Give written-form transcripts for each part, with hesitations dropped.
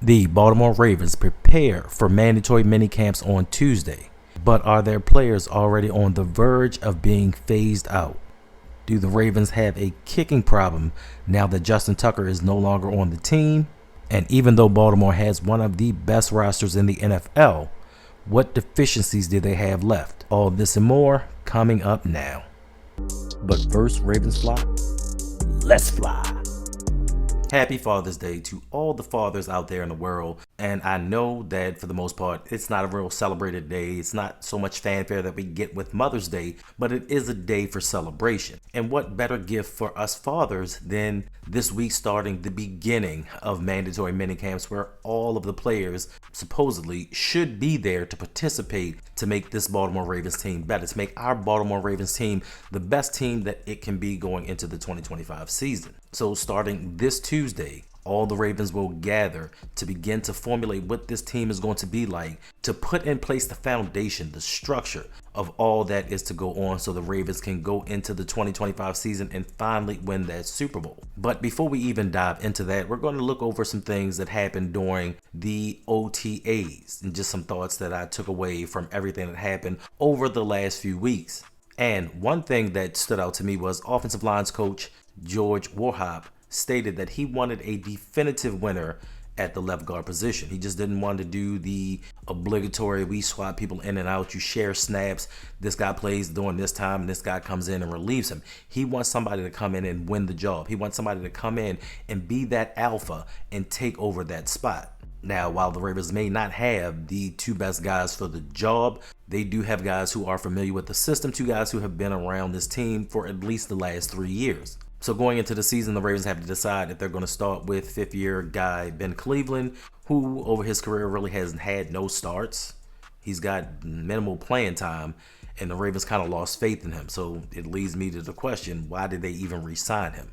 The Baltimore Ravens prepare for mandatory minicamps on Tuesday, but are their players already on the verge of being phased out? Do the Ravens have a kicking problem now that Justin Tucker is no longer on the team? And even though Baltimore has one of the best rosters in the NFL, what deficiencies do they have left? All this and more coming up now. But first, Ravens fly, let's fly. Happy Father's Day to all the fathers out there in the world. And I know that for the most part, it's not a real celebrated day. It's not so much fanfare that we get with Mother's Day, but it is a day for celebration. And what better gift for us fathers than this week starting the beginning of mandatory minicamps where all of the players supposedly should be there to participate to make this Baltimore Ravens team better, to make our Baltimore Ravens team the best team that it can be going into the 2025 season. So starting this Tuesday, all the Ravens will gather to begin to formulate what this team is going to be like, to put in place the foundation, the structure of all that is to go on so the Ravens can go into the 2025 season and finally win that Super Bowl. But before we even dive into that, we're going to look over some things that happened during the OTAs and just some thoughts that I took away from everything that happened over the last few weeks. And one thing that stood out to me was offensive lines coach George Warhop stated that he wanted a definitive winner at the left guard position. He just didn't want to do the obligatory, we swap people in and out, you share snaps, this guy plays during this time and this guy comes in and relieves him. He wants somebody to come in and win the job. He wants somebody to come in and be that alpha and take over that spot. Now, while the Ravens may not have the two best guys for the job, they do have guys who are familiar with the system, two guys who have been around this team for at least the last 3 years. So going into the season, the Ravens have to decide if they're going to start with fifth-year guy Ben Cleveland, who over his career really hasn't had no starts. He's got minimal playing time, and the Ravens kind of lost faith in him. So it leads me to the question, why did they even re-sign him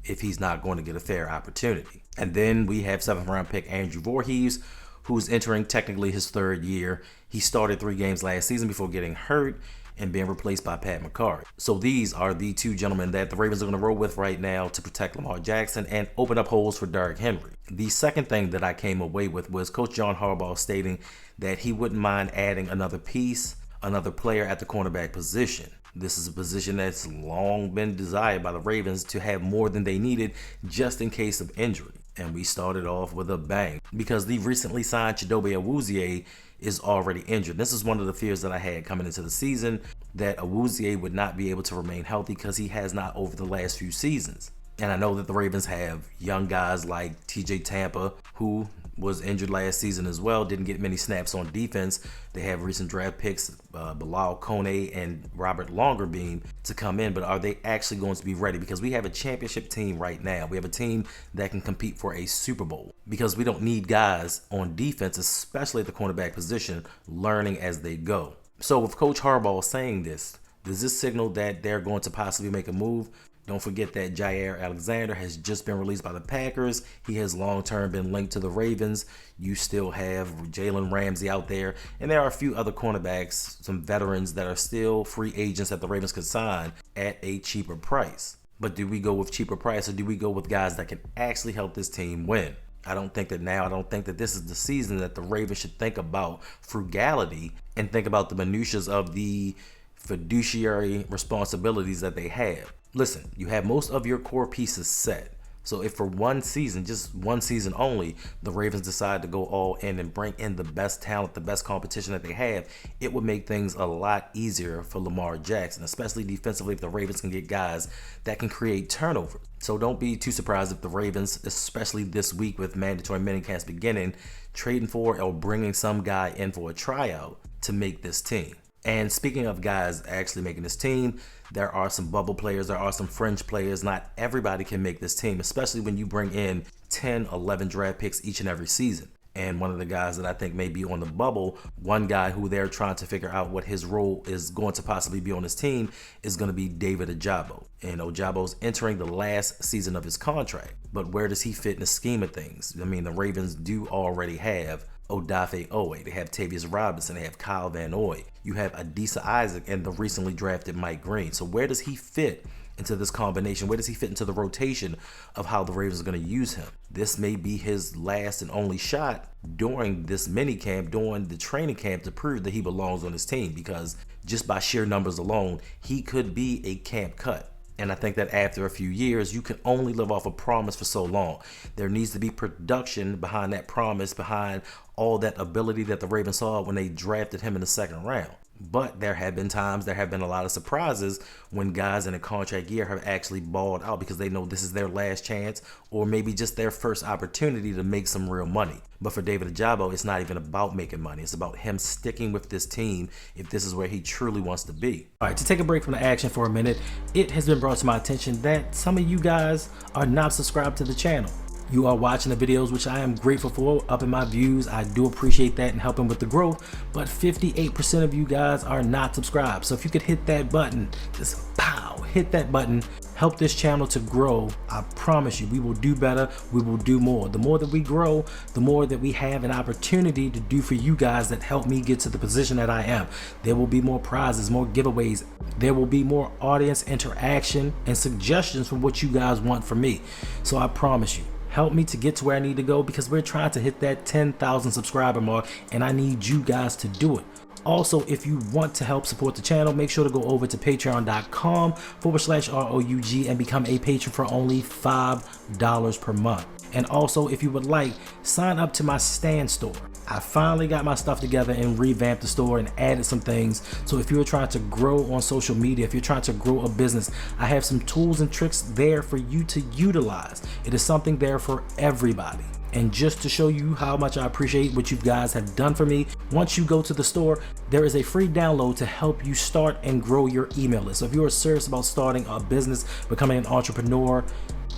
if he's not going to get a fair opportunity? And then we have 7th-round pick Andrew Voorhees, who's entering technically his 3rd year. He started 3 games last season before getting hurt and being replaced by Pat McCarr. So these are the two gentlemen that the Ravens are going to roll with right now to protect Lamar Jackson and open up holes for Derrick Henry. The second thing that I came away with was Coach John Harbaugh stating that he wouldn't mind adding another piece, another player at the cornerback position. This is a position that's long been desired by the Ravens to have more than they needed just in case of injury. And we started off with a bang because the recently signed Chidobe Awuzie is already injured. This is one of the fears that I had coming into the season, that Awuzie would not be able to remain healthy because he has not over the last few seasons. And I know that the Ravens have young guys like TJ Tampa, who was injured last season as well, didn't get many snaps on defense. They have recent draft picks, Bilal Kone and Robert Longerbeam to come in, but are they actually going to be ready? Because we have a championship team right now. We have a team that can compete for a Super Bowl because we don't need guys on defense, especially at the cornerback position, learning as they go. So with Coach Harbaugh saying this, does this signal that they're going to possibly make a move? Don't forget that Jair Alexander has just been released by the Packers. He has long-term been linked to the Ravens. You still have Jalen Ramsey out there. And there are a few other cornerbacks, some veterans that are still free agents that the Ravens could sign at a cheaper price. But do we go with cheaper price or do we go with guys that can actually help this team win? I don't think that this is the season that the Ravens should think about frugality and think about the minutiae of the fiduciary responsibilities that they have. Listen, you have most of your core pieces set. So if for one season, just one season only, the Ravens decide to go all in and bring in the best talent, the best competition that they have, it would make things a lot easier for Lamar Jackson, especially defensively if the Ravens can get guys that can create turnovers. So don't be too surprised if the Ravens, especially this week with mandatory minicamps beginning, trading for or bringing some guy in for a tryout to make this team. And speaking of guys actually making this team, there are some bubble players, there are some fringe players. Not everybody can make this team, especially when you bring in 10, 11 draft picks each and every season. And one of the guys that I think may be on the bubble, one guy who they're trying to figure out what his role is going to possibly be on this team, is going to be David Ojabo. And Ojabo's entering the last season of his contract. But where does he fit in the scheme of things? I mean, the Ravens do already have Odafe Owe. They have Tavius Robinson. They have Kyle Van Noy. You have Adisa Isaac and the recently drafted Mike Green. So where does he fit into this combination? Where does he fit into the rotation of how the Ravens are going to use him? This may be his last and only shot during this mini camp, during the training camp, to prove that he belongs on his team, because just by sheer numbers alone, he could be a camp cut. And I think that after a few years, you can only live off a promise for so long. There needs to be production behind that promise, behind all that ability that the Ravens saw when they drafted him in the second round. But there have been times, there have been a lot of surprises when guys in a contract year have actually balled out because they know this is their last chance, or maybe just their first opportunity to make some real money. But for David Ojabo, it's not even about making money. It's about him sticking with this team if this is where he truly wants to be. All right, to take a break from the action for a minute, it has been brought to my attention that some of you guys are not subscribed to the channel. You are watching the videos, which I am grateful for, up in my views. I do appreciate that and helping with the growth, but 58% of you guys are not subscribed. So if you could hit that button, just pow, hit that button, help this channel to grow. I promise you, we will do better, we will do more. The more that we grow, the more that we have an opportunity to do for you guys that help me get to the position that I am. There will be more prizes, more giveaways. There will be more audience interaction and suggestions from what you guys want from me. So I promise you, help me to get to where I need to go, because we're trying to hit that 10,000 subscriber mark and I need you guys to do it. Also, if you want to help support the channel, make sure to go over to patreon.com/ROUG and become a patron for only $5 per month. And also, if you would like, sign up to my Stand store. I finally got my stuff together and revamped the store and added some things. So if you're trying to grow on social media, if you're trying to grow a business, I have some tools and tricks there for you to utilize. It is something there for everybody. And just to show you how much I appreciate what you guys have done for me, once you go to the store, there is a free download to help you start and grow your email list. So if you're serious about starting a business, becoming an entrepreneur,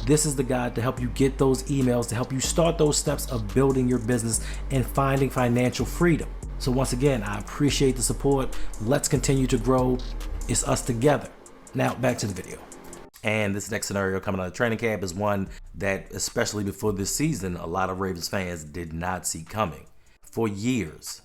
this is the guide to help you get those emails, to help you start those steps of building your business and finding financial freedom. So once again, I appreciate the support. Let's continue to grow. It's us together. Now back to the video. And this next scenario coming out of training camp is one that, especially before this season, a lot of Ravens fans did not see coming. For years,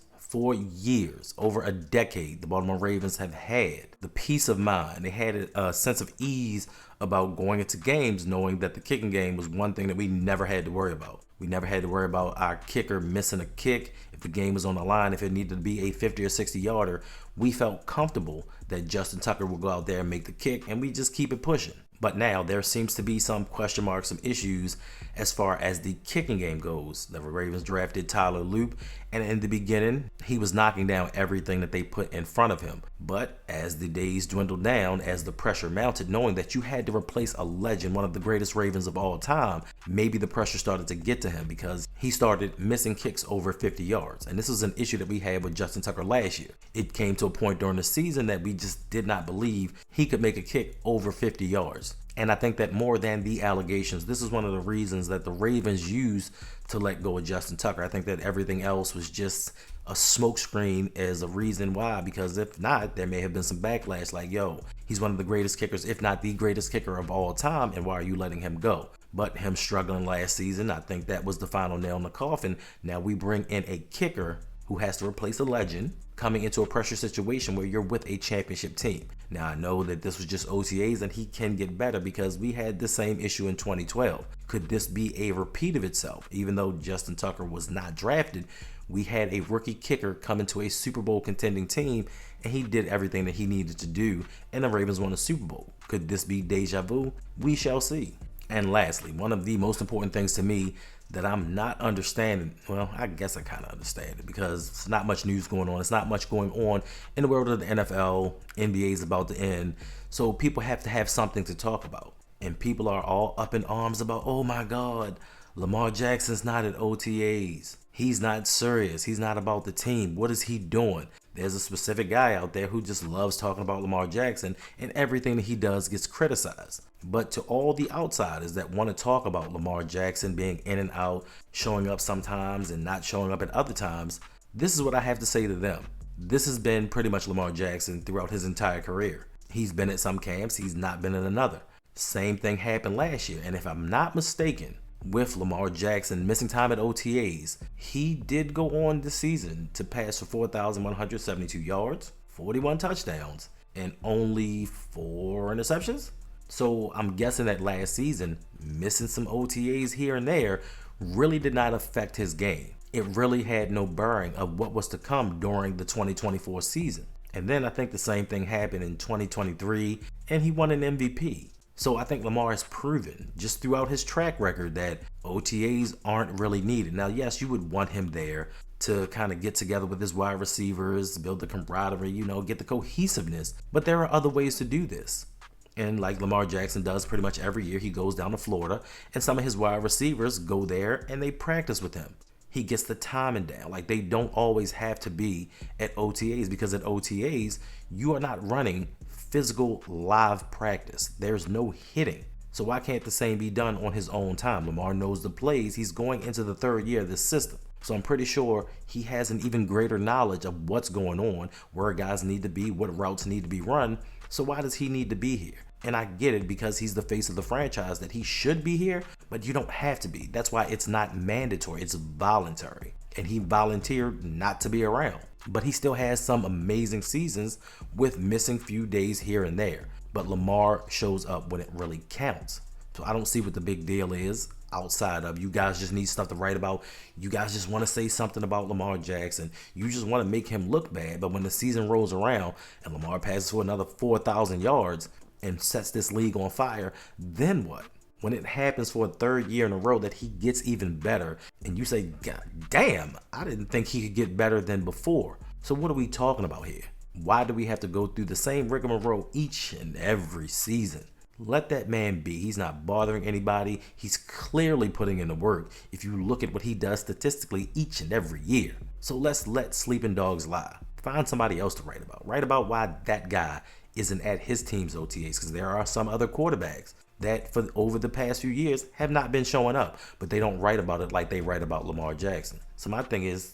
over a decade, the Baltimore Ravens have had the peace of mind. They had a sense of ease about going into games, knowing that the kicking game was one thing that we never had to worry about. We never had to worry about our kicker missing a kick. If the game was on the line, if it needed to be a 50 or 60 yarder, we felt comfortable that Justin Tucker would go out there and make the kick, and we just keep it pushing. But now there seems to be some question marks, some issues as far as the kicking game goes. The Ravens drafted Tyler Loop, and in the beginning, he was knocking down everything that they put in front of him. But as the days dwindled down, as the pressure mounted, knowing that you had to replace a legend, one of the greatest Ravens of all time, maybe the pressure started to get to him because he started missing kicks over 50 yards. And this was an issue that we had with Justin Tucker last year. It came to a point during the season that we just did not believe he could make a kick over 50 yards. And I think that more than the allegations, this is one of the reasons that the Ravens used to let go of Justin Tucker. I think that everything else was just a smokescreen as a reason why, because if not, there may have been some backlash like, yo, he's one of the greatest kickers, if not the greatest kicker of all time, and why are you letting him go? But him struggling last season, I think that was the final nail in the coffin. Now we bring in a kicker who has to replace a legend, coming into a pressure situation where you're with a championship team. Now, I know that this was just OTAs and he can get better because we had the same issue in 2012. Could this be a repeat of itself? Even though Justin Tucker was not drafted, we had a rookie kicker come into a Super Bowl contending team and he did everything that he needed to do and the Ravens won a Super Bowl. Could this be deja vu? We shall see. And lastly, one of the most important things to me that I'm not understanding, well, I guess I kind of understand it because it's not much news going on. It's not much going on in the world of the NFL. NBA is about to end. So people have to have something to talk about. And people are all up in arms about, oh my God, Lamar Jackson's not at OTAs. He's not serious. He's not about the team. What is he doing? There's a specific guy out there who just loves talking about Lamar Jackson, and everything that he does gets criticized. But to all the outsiders that want to talk about Lamar Jackson being in and out, showing up sometimes and not showing up at other times, this is what I have to say to them. This has been pretty much Lamar Jackson throughout his entire career. He's been at some camps, he's not been at another. Same thing happened last year, and if I'm not mistaken, with Lamar Jackson missing time at OTAs, he did go on this season to pass for 4,172 yards, 41 touchdowns, and only 4 interceptions. So I'm guessing that last season, missing some OTAs here and there really did not affect his game. It really had no bearing of what was to come during the 2024 season. And then I think the same thing happened in 2023, and he won an MVP. So I think Lamar has proven just throughout his track record that OTAs aren't really needed. Now, yes, you would want him there to kind of get together with his wide receivers, build the camaraderie, get the cohesiveness. But there are other ways to do this. And like Lamar Jackson does pretty much every year, he goes down to Florida, and some of his wide receivers go there and they practice with him. He gets the timing down. Like, they don't always have to be at OTAs, because at OTAs, you are not running physical live practice. There's no hitting. So why can't the same be done on his own time? Lamar knows the plays. He's going into the third year of this system. So I'm pretty sure he has an even greater knowledge of what's going on, where guys need to be, what routes need to be run. So why does he need to be here? And I get it, because he's the face of the franchise, that he should be here, but you don't have to be. That's why it's not mandatory, it's voluntary. And he volunteered not to be around. But he still has some amazing seasons with missing few days here and there. But Lamar shows up when it really counts. So I don't see what the big deal is outside of you guys just need stuff to write about. You guys just want to say something about Lamar Jackson. You just want to make him look bad. But when the season rolls around and Lamar passes for another 4,000 yards and sets this league on fire, then what? When it happens for a third year in a row that he gets even better, and you say, God damn, I didn't think he could get better than before. So what are we talking about here? Why do we have to go through the same rigmarole each and every season? Let that man be. He's not bothering anybody. He's clearly putting in the work if you look at what he does statistically each and every year. So let's let sleeping dogs lie. Find somebody else to write about. Write about why that guy isn't at his team's OTAs, because there are some other quarterbacks that for over the past few years have not been showing up, but they don't write about it like they write about Lamar Jackson. So my thing is,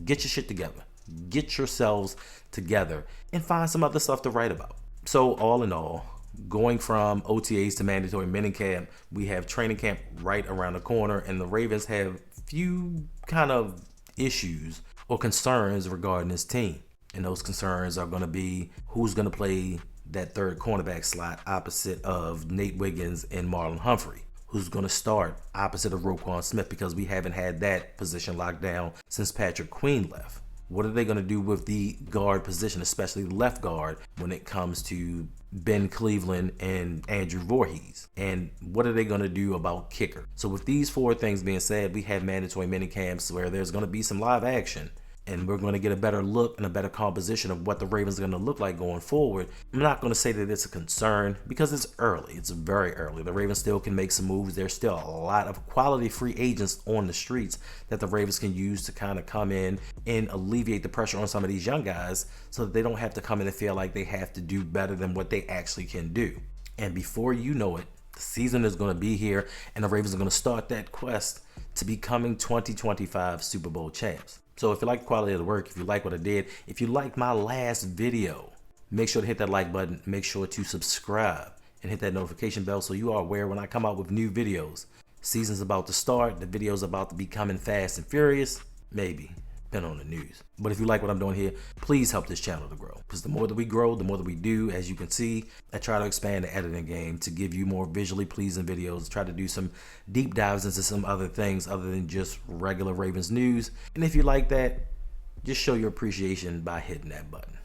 get your shit together. Get yourselves together and find some other stuff to write about. So all in all, going from OTAs to mandatory minicamp, we have training camp right around the corner, and the Ravens have few kind of issues or concerns regarding this team. And those concerns are going to be who's going to play that third cornerback slot opposite of Nate Wiggins and Marlon Humphrey. Who's going to start opposite of Roquan Smith, because we haven't had that position locked down since Patrick Queen left. What are they going to do with the guard position, especially left guard, when it comes to Ben Cleveland and Andrew Voorhees? And what are they going to do about kicker? So with these four things being said, we have mandatory minicamps where there's going to be some live action, and we're going to get a better look and a better composition of what the Ravens are going to look like going forward. I'm not going to say that it's a concern, because it's early. It's very early. The Ravens still can make some moves. There's still a lot of quality free agents on the streets that the Ravens can use to kind of come in and alleviate the pressure on some of these young guys, so that they don't have to come in and feel like they have to do better than what they actually can do. And before you know it, the season is going to be here, and the Ravens are going to start that quest to becoming 2025 Super Bowl champs. So if you like the quality of the work, if you like what I did, if you like my last video, make sure to hit that like button, make sure to subscribe, and hit that notification bell so you are aware when I come out with new videos. Season's about to start, the video's about to be coming fast and furious, maybe, depending on the news. But if you like what I'm doing here, please help this channel to grow, because the more that we grow, the more that we do. As you can see, I try to expand the editing game to give you more visually pleasing videos, try to do some deep dives into some other things other than just regular Ravens news. And if you like that, just show your appreciation by hitting that button.